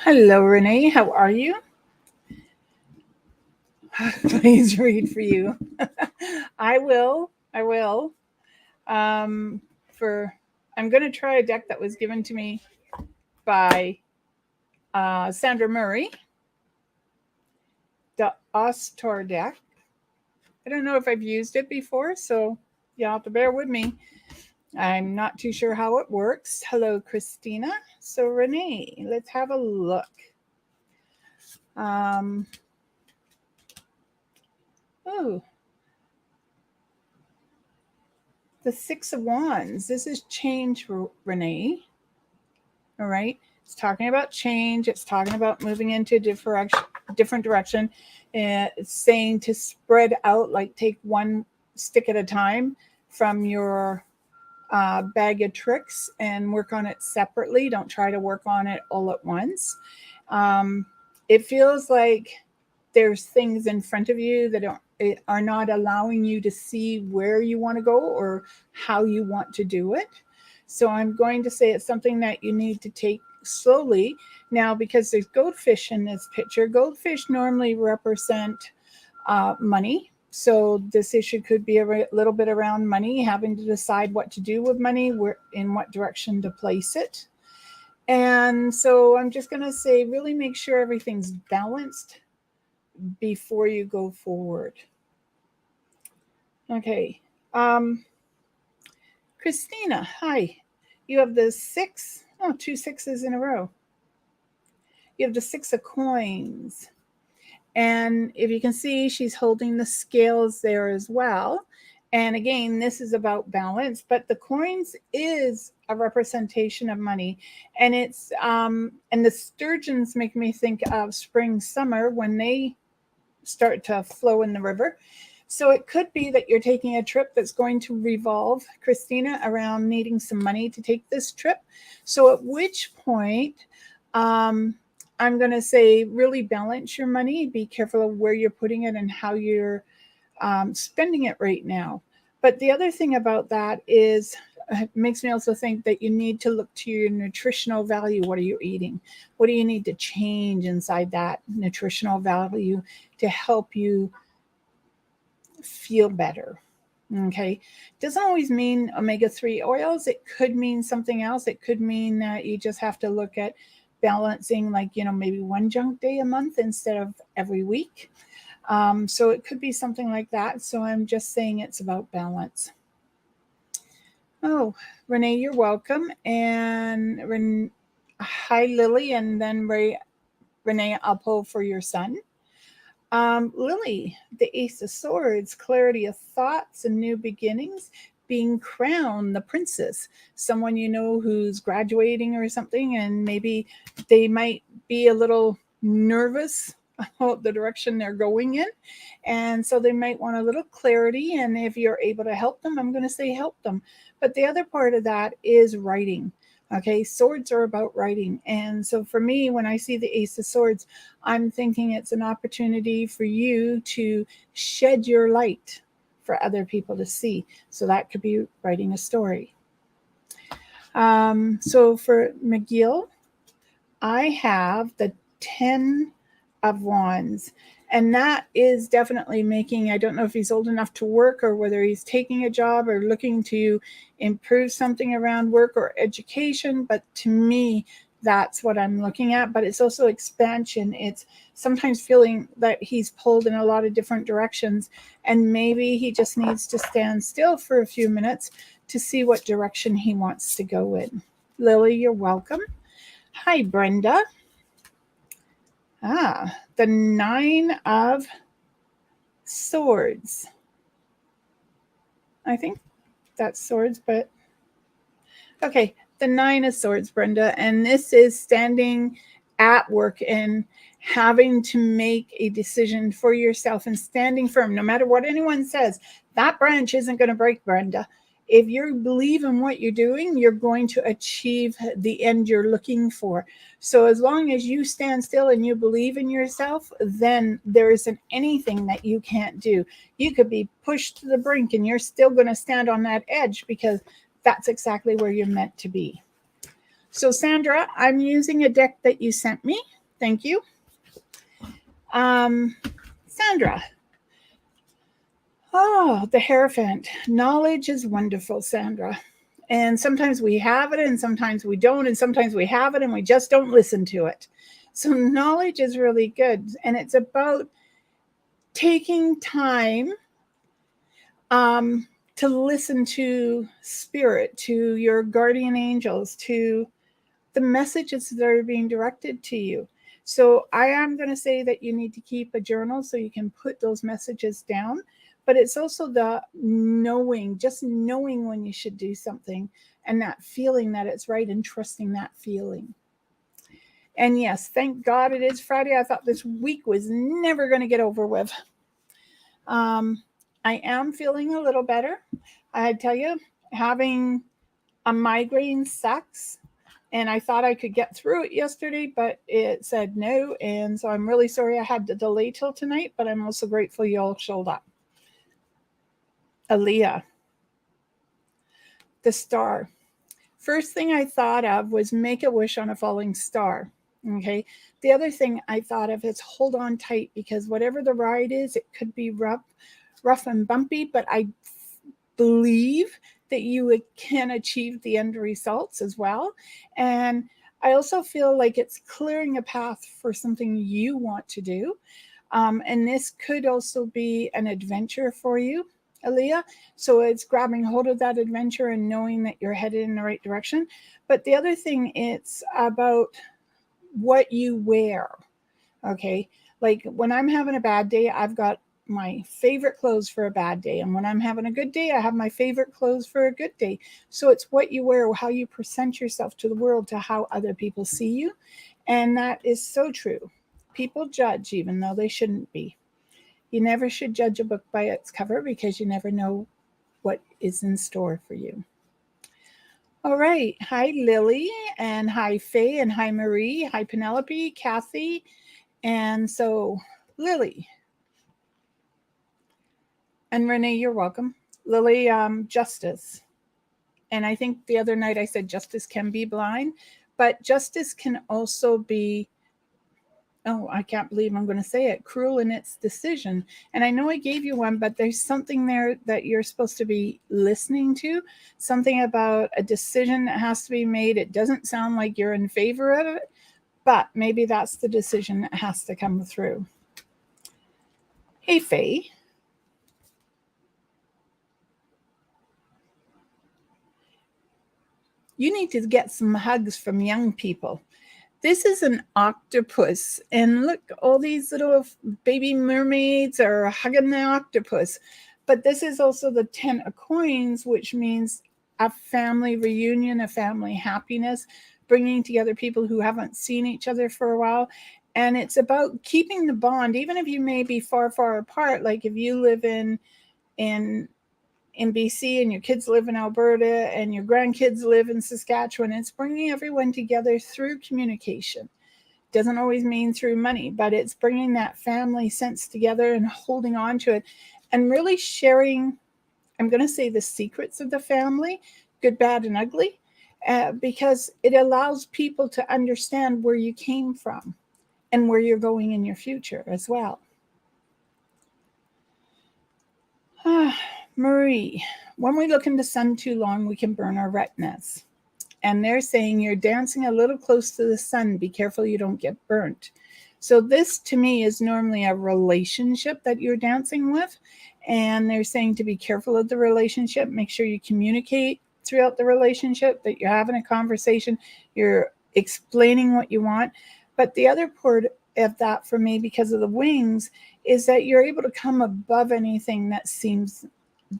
Hello, Renee. How are you? Please read for you. I will. I will. Um, for I'm going to try a deck that was given to me by Sandra Murray, the Ostor deck. I don't know if I've used it before, so you'll have to bear with me. I'm not too sure how it works. Hello, Christina. So, Renee, let's have a look. Um, oh, the Six of Wands. This is change, Renee. All right. It's talking about change. It's talking about moving into different direction. It's saying to spread out, like take one stick at a time from your bag of tricks and work on it separately. Don't try to work on it all at once. Um, it feels like there's things in front of you that are not allowing you to see where you want to go or how you want to do it. So I'm going to say it's something that you need to take slowly. Now, because there's goldfish in this picture, goldfish normally represent money. So this issue could be a little bit around money, having to decide what to do with money, where in what direction to place it. And so I'm just going to say, really make sure everything's balanced before you go forward. Okay. Um, Christina, hi. You have the two sixes in a row. You have the Six of Coins. And if you can see, she's holding the scales there as well. And again, this is about balance, but the coins is a representation of money. And and the sturgeons make me think of spring, summer when they start to flow in the river. So it could be that you're taking a trip that's going to revolve, Christina, around needing some money to take this trip. So at which point, I'm going to say really balance your money. Be careful of where you're putting it and how you're spending it right now. But the other thing about that is, it makes me also think that you need to look to your nutritional value. What are you eating? What do you need to change inside that nutritional value to help you feel better? Okay. Doesn't always mean omega-3 oils. It could mean something else. It could mean that you just have to look at balancing, like, maybe one junk day a month instead of every week. So it could be something like that. So I'm just saying it's about balance. Oh, Renee, you're welcome. And hi, Lily. And then Renee, I'll pull for your son. Lily, the Ace of Swords, clarity of thoughts and new beginnings, being crowned the princess, someone you know who's graduating or something, and maybe they might be a little nervous about the direction they're going in. And so they might want a little clarity. And if you're able to help them, I'm going to say help them. But the other part of that is writing. Okay, swords are about writing. And so for me, when I see the Ace of Swords, I'm thinking it's an opportunity for you to shed your light for other people to see. So that could be writing a story. So for McGill, I have the 10 of Wands. And that is definitely making, I don't know if he's old enough to work or whether he's taking a job or looking to improve something around work or education. But to me, that's what I'm looking at. But it's also expansion. It's sometimes feeling that he's pulled in a lot of different directions. And maybe he just needs to stand still for a few minutes to see what direction he wants to go in. Lily, you're welcome. Hi, Brenda. The 9 of Swords. I think that's swords, but okay. The 9 of Swords, Brenda. And this is standing at work and having to make a decision for yourself and standing firm. No matter what anyone says, that branch isn't going to break, Brenda. If you believe in what you're doing, you're going to achieve the end you're looking for. So as long as you stand still and you believe in yourself, then there isn't anything that you can't do. You could be pushed to the brink and you're still going to stand on that edge because that's exactly where you're meant to be. So Sandra, I'm using a deck that you sent me. Thank you. Sandra. Oh, the Hierophant. Knowledge is wonderful, Sandra. And sometimes we have it and sometimes we don't. And sometimes we have it and we just don't listen to it. So knowledge is really good. And it's about taking time to listen to spirit, to your guardian angels, to the messages that are being directed to you. So I am going to say that you need to keep a journal so you can put those messages down. But it's also the knowing, just knowing when you should do something and that feeling that it's right and trusting that feeling. And yes, thank God it is Friday. I thought this week was never going to get over with. I am feeling a little better. I tell you, having a migraine sucks. And I thought I could get through it yesterday, but it said no. And so I'm really sorry I had to delay till tonight, but I'm also grateful you all showed up. Aaliyah, the star. First thing I thought of was make a wish on a falling star. Okay. The other thing I thought of is hold on tight because whatever the ride is, it could be rough and bumpy, but I believe that you can achieve the end results as well. And I also feel like it's clearing a path for something you want to do. And this could also be an adventure for you, Aaliyah. So it's grabbing hold of that adventure and knowing that you're headed in the right direction. But the other thing, it's about what you wear. Okay. Like when I'm having a bad day, I've got my favorite clothes for a bad day. And when I'm having a good day, I have my favorite clothes for a good day. So it's what you wear, how you present yourself to the world, to how other people see you. And that is so true. People judge even though they shouldn't be. You never should judge a book by its cover because you never know what is in store for you. All right. Hi, Lily, and hi, Faye, and hi, Marie. Hi, Penelope, Kathy. And so, Lily, and Renee, you're welcome. Lily, justice. And I think the other night I said justice can be blind, but justice can also be, oh, I can't believe I'm going to say it, cruel in its decision. And I know I gave you one, but there's something there that you're supposed to be listening to, something about a decision that has to be made. It doesn't sound like you're in favor of it, but maybe that's the decision that has to come through. Hey, Faye. You need to get some hugs from young people. This is an octopus, and look, all these little baby mermaids are hugging the octopus. But this is also the 10 of coins, which means a family reunion, a family happiness, bringing together people who haven't seen each other for a while. And it's about keeping the bond, even if you may be far, far apart. Like if you live in BC and your kids live in Alberta and your grandkids live in Saskatchewan, it's bringing everyone together through communication. Doesn't always mean through money, but it's bringing that family sense together and holding on to it and really sharing, I'm going to say, the secrets of the family, good, bad, and ugly, because it allows people to understand where you came from and where you're going in your future as well. Marie, when we look in the sun too long, we can burn our retinas. And they're saying you're dancing a little close to the sun. Be careful you don't get burnt. So this to me is normally a relationship that you're dancing with. And they're saying to be careful of the relationship. Make sure you communicate throughout the relationship, that you're having a conversation, you're explaining what you want. But the other part of that for me, because of the wings, is that you're able to come above anything that seems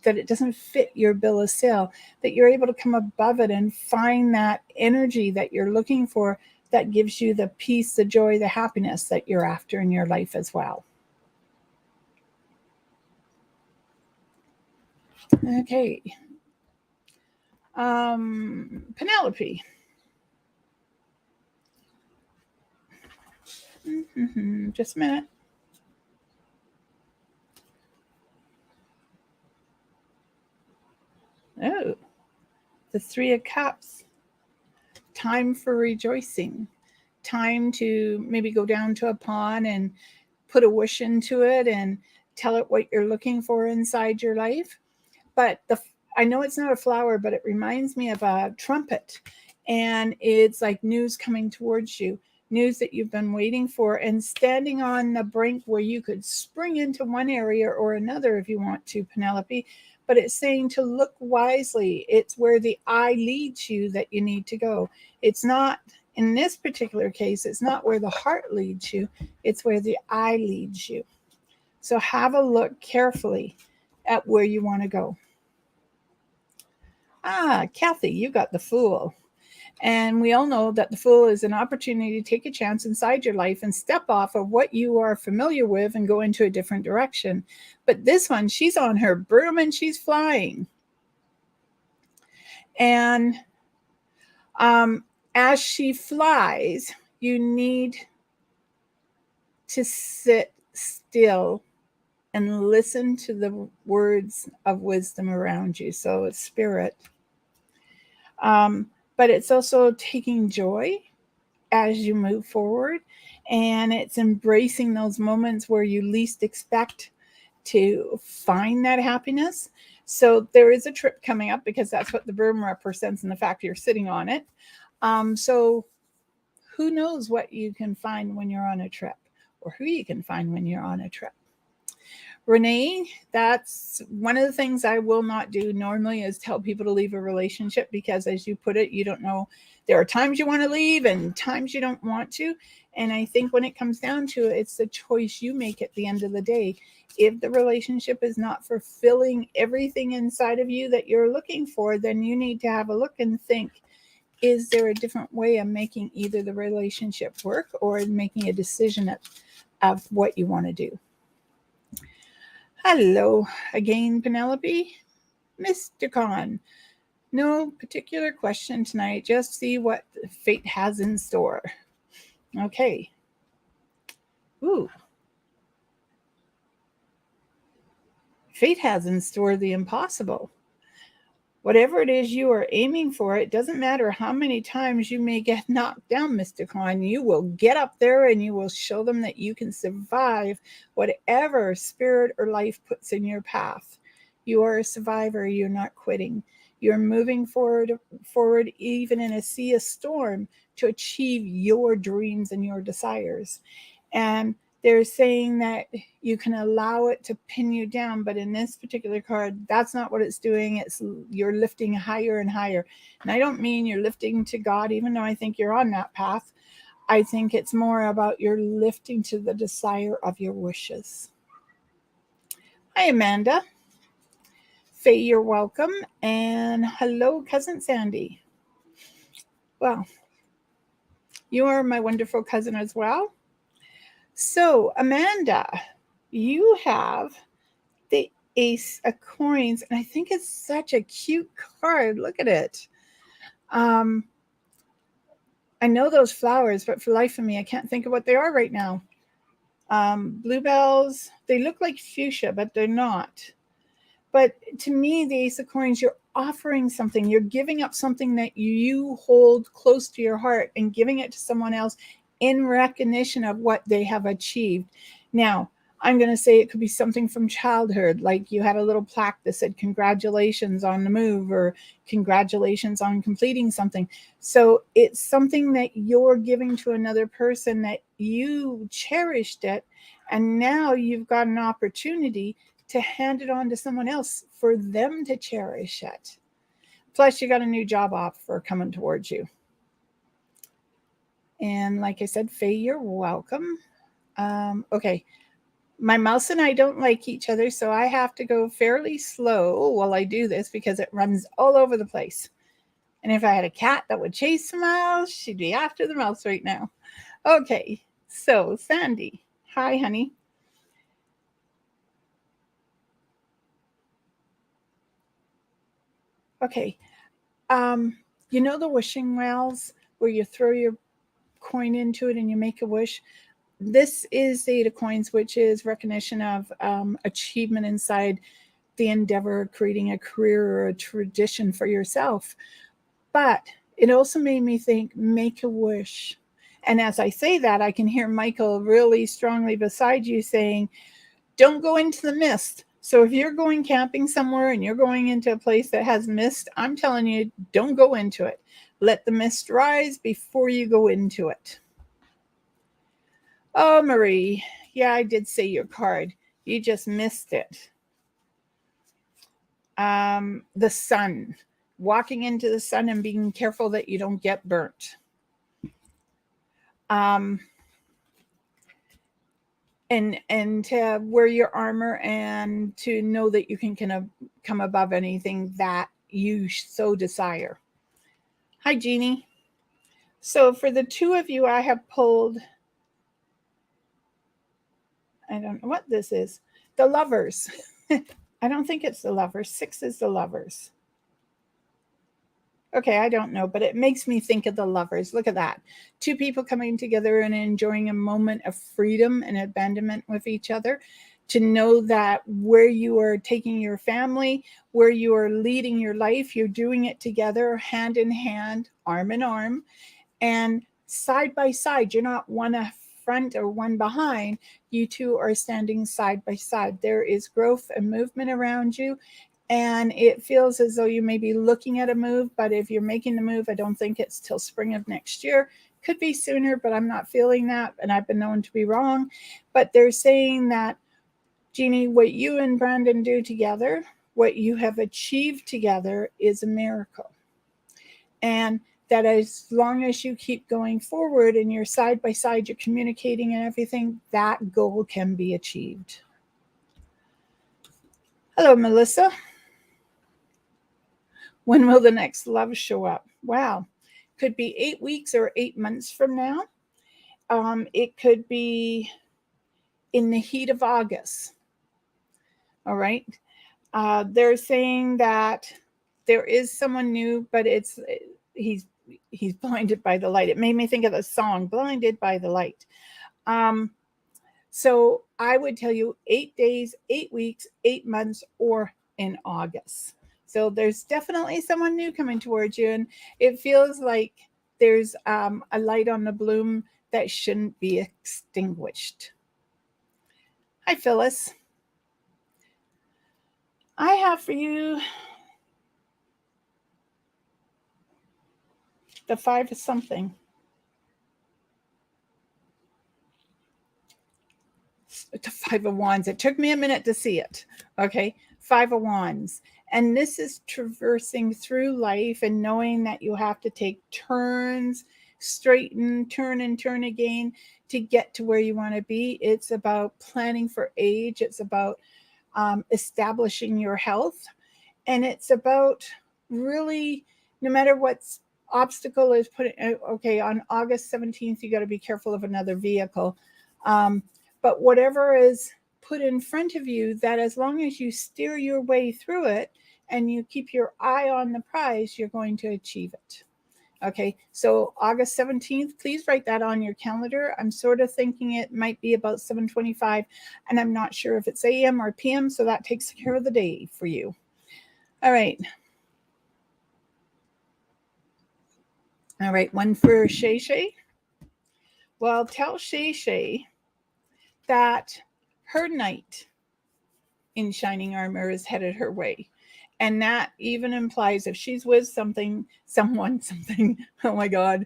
that it doesn't fit your bill of sale, that you're able to come above it and find that energy that you're looking for that gives you the peace, the joy, the happiness that you're after in your life as well. Okay. Penelope. Just a minute. Oh, the 3 of Cups. time for rejoicing, time to maybe go down to a pond and put a wish into it and tell it what you're looking for inside your life. But I know it's not a flower, but it reminds me of a trumpet. And it's like news coming towards you, news that you've been waiting for, and standing on the brink where you could spring into one area or another if you want to, Penelope. But it's saying to look wisely. It's where the eye leads you that you need to go. It's not, in this particular case, it's not where the heart leads you. It's where the eye leads you. So have a look carefully at where you want to go. Kathy, you got the Fool. And we all know that the Fool is an opportunity to take a chance inside your life and step off of what you are familiar with and go into a different direction. But this one, she's on her broom and she's flying. And as she flies, you need to sit still and listen to the words of wisdom around you. So it's spirit. But it's also taking joy as you move forward. And it's embracing those moments where you least expect to find that happiness. So there is a trip coming up because that's what the broom represents and the fact you're sitting on it. So who knows what you can find when you're on a trip, or who you can find when you're on a trip. Renee, that's one of the things I will not do normally is tell people to leave a relationship because, as you put it, you don't know. There are times you want to leave and times you don't want to. And I think when it comes down to it, it's the choice you make at the end of the day. If the relationship is not fulfilling everything inside of you that you're looking for, then you need to have a look and think, is there a different way of making either the relationship work or making a decision of what you want to do? Hello again, Penelope. Mr. Khan, no particular question tonight. Just see what fate has in store. Okay. Ooh. Fate has in store the impossible. Whatever it is you are aiming for, it doesn't matter how many times you may get knocked down, Mr. Khan. You will get up there and you will show them that you can survive whatever spirit or life puts in your path. You are a survivor. You're not quitting. You're moving forward even in a sea of storm to achieve your dreams and your desires. And they're saying that you can allow it to pin you down, but in this particular card, that's not what it's doing. It's you're lifting higher and higher. And I don't mean you're lifting to God, even though I think you're on that path. I think it's more about you're lifting to the desire of your wishes. Hi, Amanda. Faye, you're welcome. And hello, Cousin Sandy. Well, you are my wonderful cousin as well. So, Amanda, you have the Ace of Coins, and I think it's such a cute card. Look at it. I know those flowers, but for life of me, I can't think of what they are right now. Bluebells, they look like fuchsia, but they're not. But to me, the Ace of Coins, you're offering something. You're giving up something that you hold close to your heart and giving it to someone else in recognition of what they have achieved. Now, I'm going to say it could be something from childhood, like you had a little plaque that said congratulations on the move or congratulations on completing something. So it's something that you're giving to another person that you cherished it, and now you've got an opportunity to hand it on to someone else for them to cherish it. Plus, you got a new job offer coming towards you. And like I said, Faye, you're welcome. Okay. My mouse and I don't like each other, so I have to go fairly slow while I do this because it runs all over the place. And if I had a cat that would chase the mouse, she'd be after the mouse right now. Okay. So, Sandy. Hi, honey. Okay. You know the wishing wells where you throw your coin into it and you make a wish? This is the Eight of Coins, which is recognition of achievement inside the endeavor of creating a career or a tradition for yourself. But It also made me think, make a wish. And as I say that, I can hear Michael really strongly beside you saying, don't go into the mist. So if you're going camping somewhere and you're going into a place that has mist, I'm telling you, don't go into it. Let the mist rise before you go into it. Oh, Marie. Yeah, I did say your card. You just missed it. The sun. Walking into the sun and being careful that you don't get burnt. And to wear your armor and to know that you can kind of come above anything that you so desire. Hi, Jeannie. So for the two of you, I have pulled, I don't know what this is, the Lovers. I don't think it's the Lovers. 6 is the Lovers. Okay, I don't know, but it makes me think of the Lovers. Look at that. 2 people coming together and enjoying a moment of freedom and abandonment with each other. To know that where you are taking your family, where you are leading your life, you're doing it together, hand in hand, arm in arm, and side by side. You're not one front or one behind. You two are standing side by side. There is growth and movement around you. And it feels as though you may be looking at a move, but if you're making the move, I don't think it's till spring of next year. Could be sooner, but I'm not feeling that, and I've been known to be wrong. But they're saying that, Jeannie, what you and Brandon do together, what you have achieved together is a miracle. And that as long as you keep going forward and you're side by side, you're communicating and everything, that goal can be achieved. Hello, Melissa. When will the next love show up? Wow. Could be 8 weeks or 8 months from now. It could be in the heat of August. All right. They're saying that there is someone new, but he's blinded by the light. It made me think of the song, Blinded by the Light. So I would tell you 8 days, 8 weeks, 8 months, or in August. So there's definitely someone new coming towards you, and it feels like there's a light on the bloom that shouldn't be extinguished. Hi, Phyllis. I have for you the 5 of something. The 5 of Wands. It took me a minute to see it. Okay, 5 of Wands. And this is traversing through life and knowing that you have to take turns, straighten, turn and turn again to get to where you want to be. It's about planning for age. It's about establishing your health. And it's about really, no matter what obstacle is put, okay, on August 17th, you got to be careful of another vehicle. But whatever is put in front of you, that as long as you steer your way through it and you keep your eye on the prize, you're going to achieve it. Okay, so August 17th, please write that on your calendar. I'm sort of thinking it might be about 7:25, and I'm not sure if it's AM or PM, so that takes care of the day for you. All right. All right, one for Shay Shay. Well, tell Shay Shay that her knight in shining armor is headed her way. And that even implies if she's with someone, oh my God,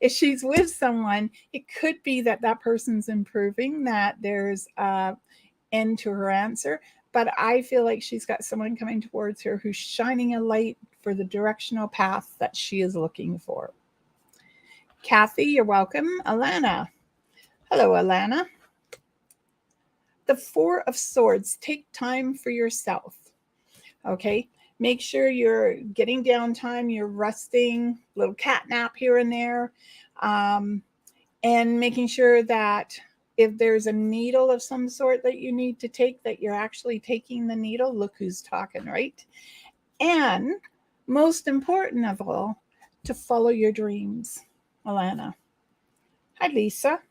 if she's with someone, it could be that person's improving, that there's an end to her answer. But I feel like she's got someone coming towards her who's shining a light for the directional path that she is looking for. Kathy, you're welcome. Alana. Hello, Alana. The 4 of Swords. Take time for yourself. Okay, make sure you're getting downtime, you're resting, little cat nap here and there, and making sure that if there's a needle of some sort that you need to take, that you're actually taking the needle. Look who's talking, right? And most important of all, to follow your dreams. Alana. Hi, Lisa.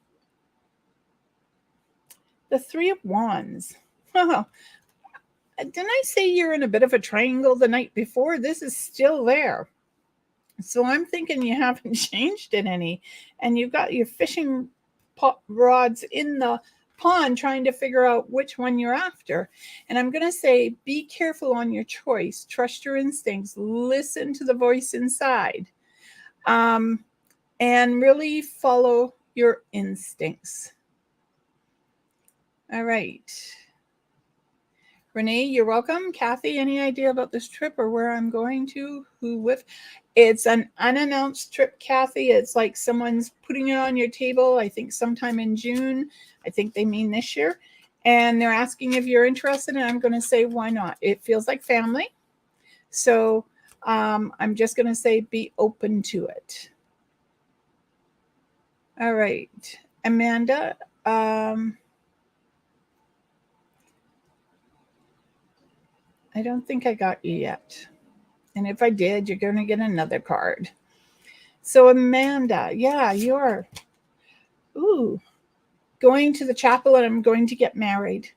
The 3 of Wands. Oh, didn't I say you're in a bit of a triangle the night before? This is still there. So I'm thinking you haven't changed it any, and you've got your fishing rods in the pond trying to figure out which one you're after. And I'm going to say, be careful on your choice. Trust your instincts. Listen to the voice inside. And really follow your instincts. All right. Renee, you're welcome. Kathy, any idea about this trip or where I'm going to? Who with? It's an unannounced trip, Kathy. It's like someone's putting it on your table, I think sometime in June. I think they mean this year. And they're asking if you're interested, and I'm going to say, why not? It feels like family. So I'm just going to say, be open to it. All right. Amanda, I don't think I got you yet. And if I did, you're going to get another card. So Amanda, yeah, you're going to the chapel, and I'm going to get married.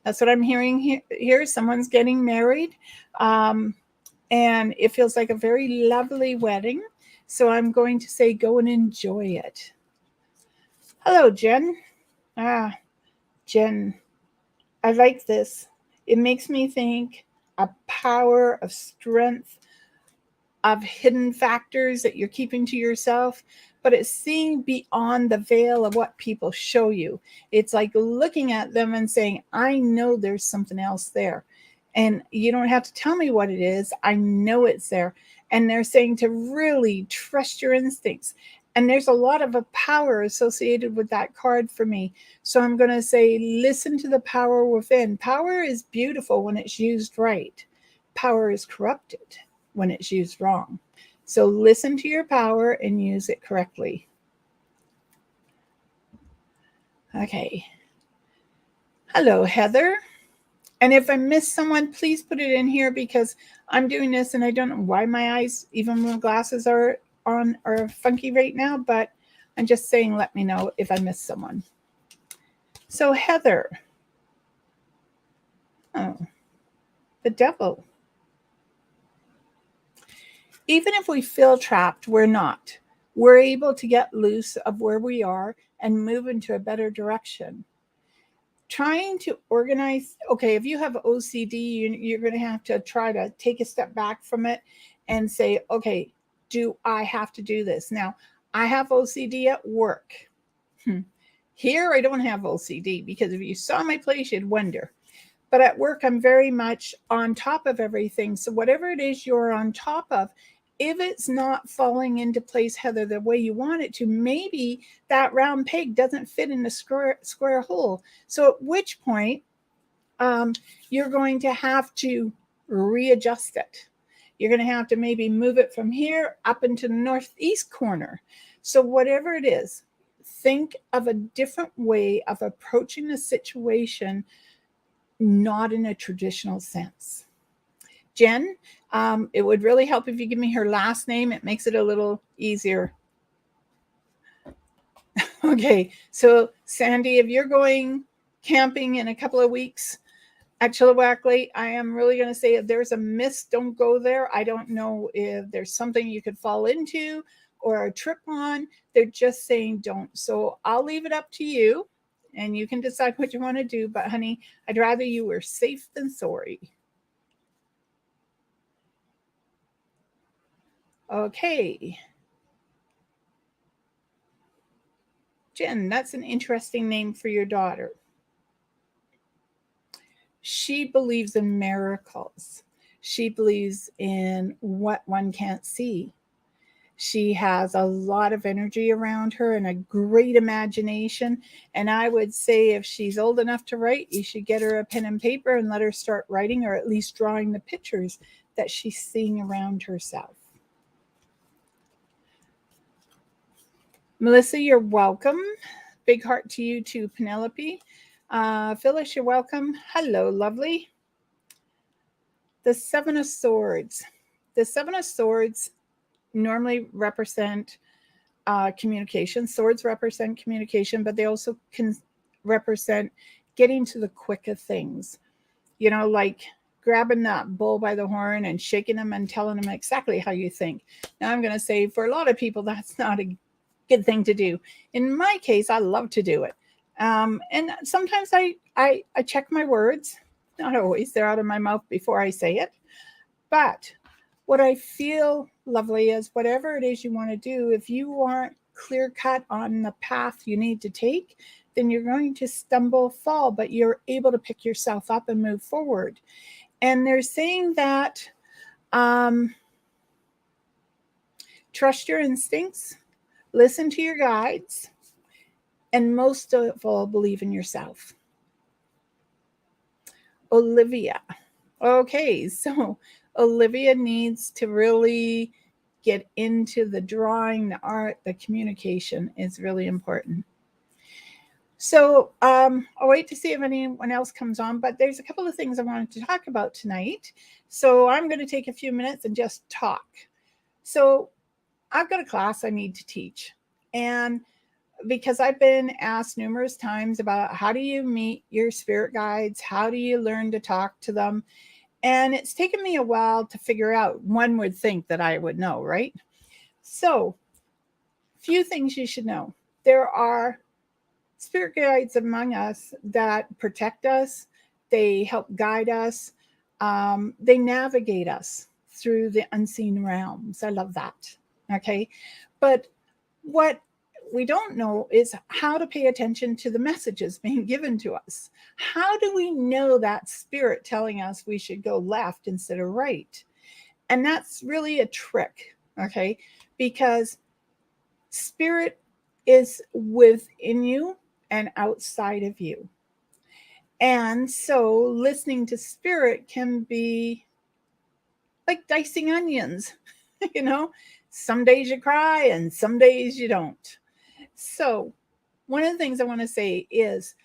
That's what I'm hearing here. Someone's getting married. And it feels like a very lovely wedding. So I'm going to say, go and enjoy it. Hello, Jen. Jen, I like this. It makes me think a power of strength, of hidden factors that you're keeping to yourself, but it's seeing beyond the veil of what people show you. It's like looking at them and saying, I know there's something else there. And you don't have to tell me what it is. I know it's there. And they're saying to really trust your instincts. And there's a lot of a power associated with that card for me. So I'm going to say, listen to the power within. Power is beautiful when it's used right. Power is corrupted when it's used wrong. So listen to your power and use it correctly. Okay. Hello, Heather. And if I miss someone, please put it in here, because I'm doing this and I don't know why my eyes, even when glasses are on, are funky right now, but I'm just saying, let me know if I miss someone. So Heather. Oh, the devil. Even if we feel trapped, we're not. We're able to get loose of where we are and move into a better direction. Trying to organize, okay, if you have OCD, you're going to have to try to take a step back from it and say, okay, do I have to do this? Now, I have OCD at work. Here, I don't have OCD, because if you saw my place, you'd wonder. But at work, I'm very much on top of everything. So whatever it is you're on top of, if it's not falling into place, Heather, the way you want it to, maybe that round peg doesn't fit in the square hole. So at which point, you're going to have to readjust it. You're going to have to maybe move it from here up into the northeast corner. So whatever it is, think of a different way of approaching the situation, not in a traditional sense. Jen, it would really help if you give me her last name. It makes it a little easier. Okay, so Sandy, if you're going camping in a couple of weeks at Chilliwack Lake, I am really going to say, if there's a mist, don't go there. I don't know if there's something you could fall into or a trip on. They're just saying don't. So I'll leave it up to you, and you can decide what you want to do. But honey, I'd rather you were safe than sorry. Okay. Jen, that's an interesting name for your daughter. She believes in miracles. She believes in what one can't see. She has a lot of energy around her and a great imagination. And I would say, if she's old enough to write, you should get her a pen and paper and let her start writing, or at least drawing the pictures that she's seeing around herself. Melissa, you're welcome. Big heart to you too, Penelope. Phyllis, you're welcome. Hello, lovely. The Seven of Swords. The Seven of Swords normally represent communication. Swords represent communication, but they also can represent getting to the quick of things. You know, like grabbing that bull by the horn and shaking them and telling them exactly how you think. Now, I'm going to say for a lot of people, that's not a good thing to do. In my case, I love to do it. And sometimes I check my words. Not always. They're out of my mouth before I say it. But what I feel lovely is whatever it is you want to do, if you aren't clear cut on the path you need to take, then you're going to stumble, fall, but you're able to pick yourself up and move forward. And they're saying that trust your instincts, listen to your guides, and most of all, believe in yourself. Olivia. Okay, so Olivia needs to really get into the drawing, the art, the communication is really important. So I'll wait to see if anyone else comes on, but there's a couple of things I wanted to talk about tonight. So I'm going to take a few minutes and just talk. So I've got a class I need to teach. And because I've been asked numerous times about how do you meet your spirit guides? How do you learn to talk to them? And it's taken me a while to figure out. One would think that I would know, right? So, few things you should know. There are spirit guides among us that protect us. They help guide us. They navigate us through the unseen realms. I love that. Okay. But what we don't know is how to pay attention to the messages being given to us. How do we know that spirit telling us we should go left instead of right? And that's really a trick, okay? Because spirit is within you and outside of you. And so listening to spirit can be like dicing onions, you know? Some days you cry and some days you don't. So, one of the things I want to say is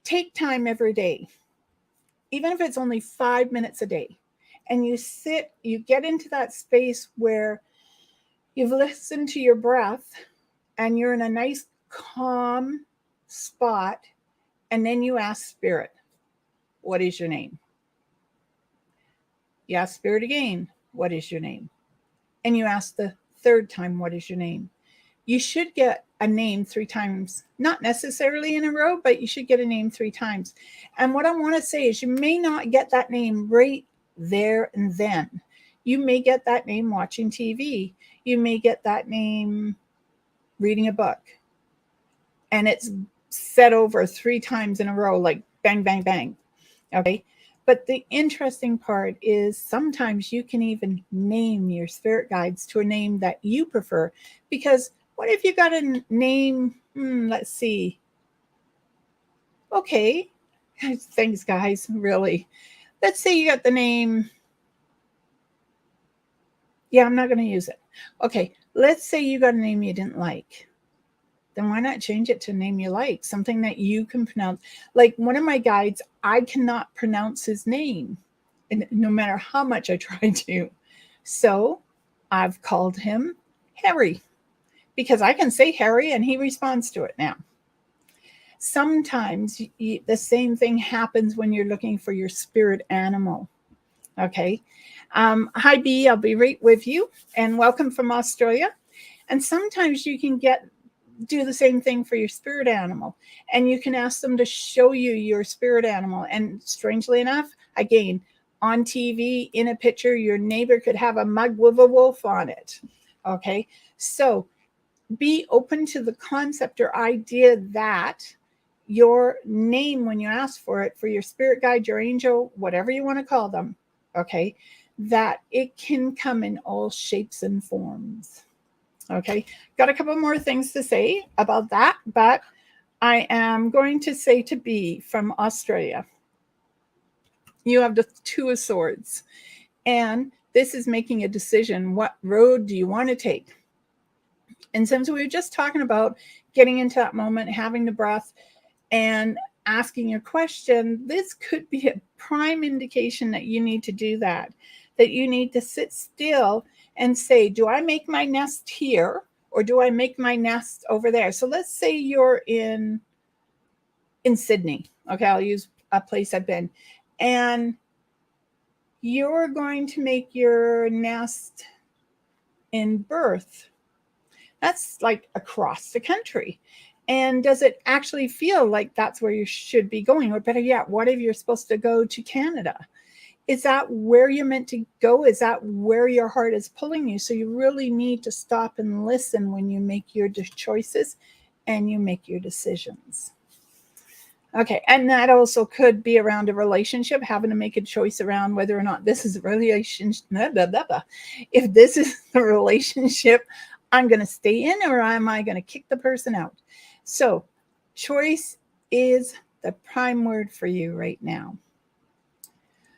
take time every day, even if it's only 5 minutes a day, and you get into that space where you've listened to your breath and you're in a nice, calm spot, and then you ask spirit, what is your name? You ask spirit again, what is your name? And you ask the third time, what is your name? You should get a name 3 times, not necessarily in a row, but you should get a name 3 times. And what I want to say is you may not get that name right there and then. You may get that name watching TV. You may get that name reading a book. And it's said over 3 times in a row, like bang, bang, bang. Okay. But the interesting part is sometimes you can even name your spirit guides to a name that you prefer, because what if you got a name? Let's see. Okay. Thanks, guys. Really. Let's say you got the name. Yeah, I'm not going to use it. Okay. Let's say you got a name you didn't like. Then why not change it to a name you like? Something that you can pronounce. Like one of my guides, I cannot pronounce his name, and no matter how much I try to. So I've called him Harry, because I can say Harry and he responds to it now. Sometimes the same thing happens when you're looking for your spirit animal. Okay. Hi, B. I'll be right with you. And welcome from Australia. And sometimes you can do the same thing for your spirit animal. And you can ask them to show you your spirit animal. And strangely enough, again, on TV, in a picture, your neighbor could have a mug with a wolf on it. Okay. So be open to the concept or idea that your name, when you ask for it, for your spirit guide, your angel, whatever you want to call them, okay, that it can come in all shapes and forms. Okay, got a couple more things to say about that, but I am going to say to B from Australia, you have the 2 of Swords, and this is making a decision. What road do you want to take? And since we were just talking about getting into that moment, having the breath, and asking your question, this could be a prime indication that you need to do that you need to sit still and say, do I make my nest here or do I make my nest over there? So let's say you're in Sydney. Okay, I'll use a place I've been. And you're going to make your nest in birth. That's like across the country. And does it actually feel like that's where you should be going? Or better yet, what if you're supposed to go to Canada? Is that where you're meant to go? Is that where your heart is pulling you? So you really need to stop and listen when you make your choices and you make your decisions. Okay, and that also could be around a relationship, having to make a choice around whether or not this is a relationship. Blah, blah, blah, blah. If this is the relationship I'm going to stay in, or am I going to kick the person out? So choice is the prime word for you right now.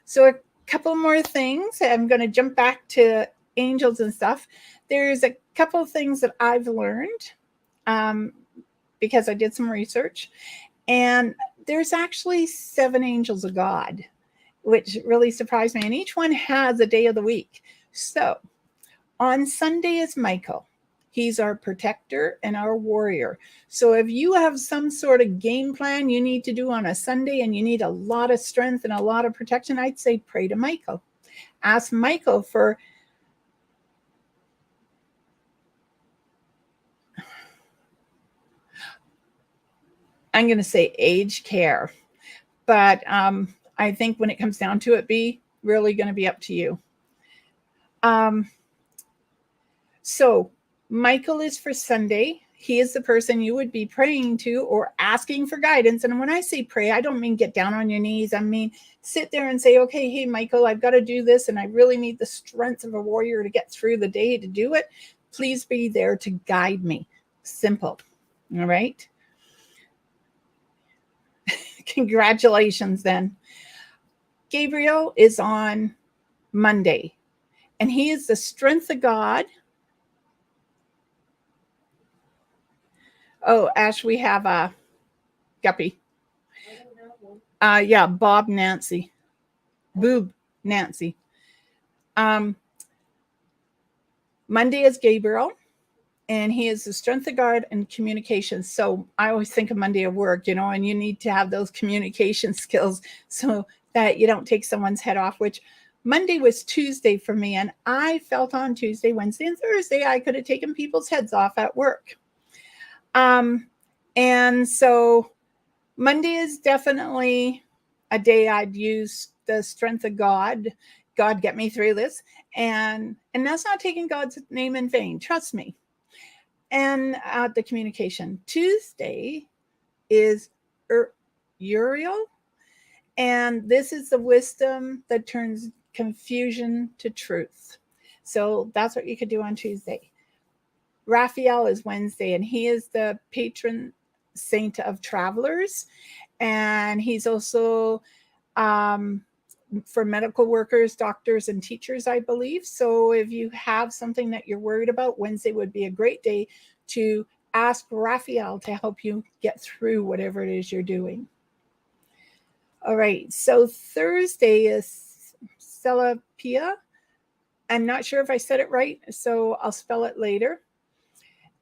So a couple more things. I'm going to jump back to angels and stuff. There's a couple of things that I've learned because I did some research. And there's actually 7 angels of God, which really surprised me. And each one has a day of the week. So on Sunday is Michael. He's our protector and our warrior. So if you have some sort of game plan you need to do on a Sunday and you need a lot of strength and a lot of protection, I'd say pray to Michael. Ask Michael for I'm going to say age care. But I think when it comes down to it, be really going to be up to you. So Michael is for Sunday. He is the person you would be praying to or asking for guidance. And when I say pray, I don't mean get down on your knees. I mean, sit there and say, okay, hey, Michael, I've got to do this. And I really need the strength of a warrior to get through the day to do it. Please be there to guide me. Simple. All right. Congratulations then. Gabriel is on Monday, and he is the strength of God. Oh, Ash, we have a guppy. Yeah, Bob Nancy. Boob Nancy. Monday is Gabriel, and he is the strength of God and communication. So I always think of Monday at work, and you need to have those communication skills so that you don't take someone's head off, which Monday was Tuesday for me. And I felt on Tuesday, Wednesday, and Thursday, I could have taken people's heads off at work. And so Monday is definitely a day I'd use the strength of God. God, get me through this. And that's not taking God's name in vain. Trust me. And the communication. Tuesday is Uriel. And this is the wisdom that turns confusion to truth. So that's what you could do on Tuesday. Raphael is Wednesday, and he is the patron saint of travelers. And he's also for medical workers, doctors, and teachers, I believe. So if you have something that you're worried about, Wednesday would be a great day to ask Raphael to help you get through whatever it is you're doing. All right, so Thursday is Celapia. I'm not sure if I said it right, so I'll spell it later.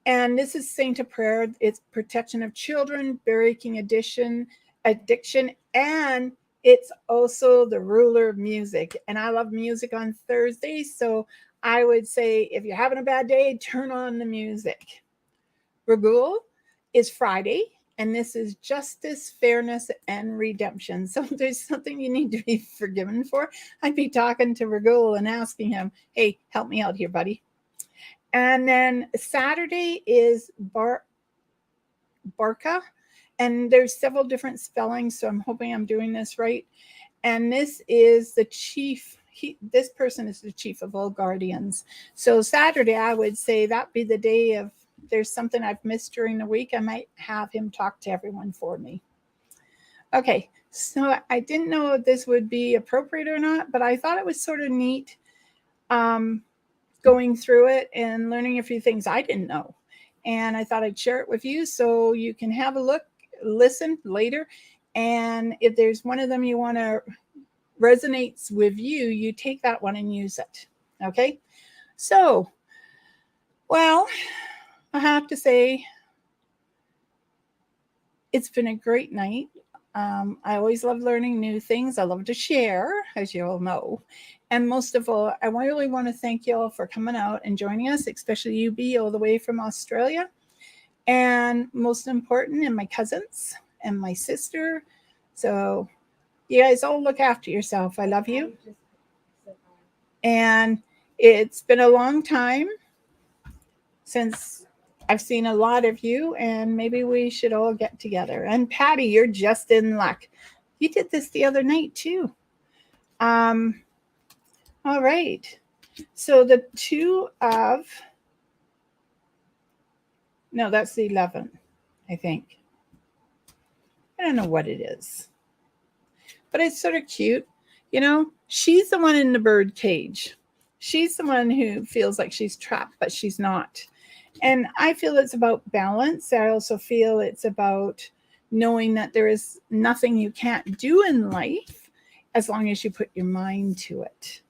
And this is Saint of Prayer. It's protection of children, breaking addiction, and it's also the ruler of music. And I love music on Thursday, so I would say if you're having a bad day, turn on the music. Regul is Friday, and this is justice, fairness, and redemption. So if there's something you need to be forgiven for, I'd be talking to Regul and asking him, hey, help me out here, buddy. And then Saturday is Barca, and there's several different spellings, so I'm hoping I'm doing this right. And this is the chief. This person is the chief of all guardians. So Saturday, I would say that'd be the day of there's something I've missed during the week. I might have him talk to everyone for me. Okay, so I didn't know if this would be appropriate or not, but I thought it was sort of neat. Going through it and learning a few things I didn't know. And I thought I'd share it with you so you can have a look, listen later. And if there's one of them you want to resonates with you, you take that one and use it. Okay. So, well, I have to say, it's been a great night. I always love learning new things. I love to share, as you all know. And most of all, I really want to thank you all for coming out and joining us, especially you, B, all the way from Australia. And most important, and my cousins and my sister. So you guys all look after yourself. I love you. And it's been a long time since I've seen a lot of you, and maybe we should all get together. And Patty, you're just in luck. You did this the other night too. All right. So the 2 of, no, that's the 11th, I think. I don't know what it is, but it's sort of cute. You know, she's the one in the bird cage. She's the one who feels like she's trapped, but she's not. And I feel it's about balance. I also feel it's about knowing that there is nothing you can't do in life as long as you put your mind to it.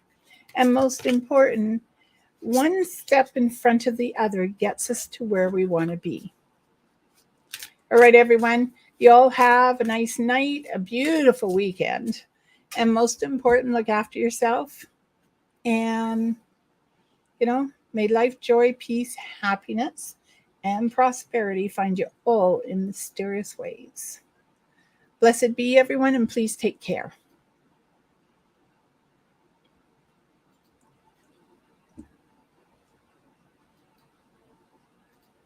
And most important, one step in front of the other gets us to where we want to be. All right, everyone, you all have a nice night, a beautiful weekend. And most important, look after yourself. And, you know, may life, joy, peace, happiness, and prosperity find you all in mysterious ways. Blessed be everyone, and please take care.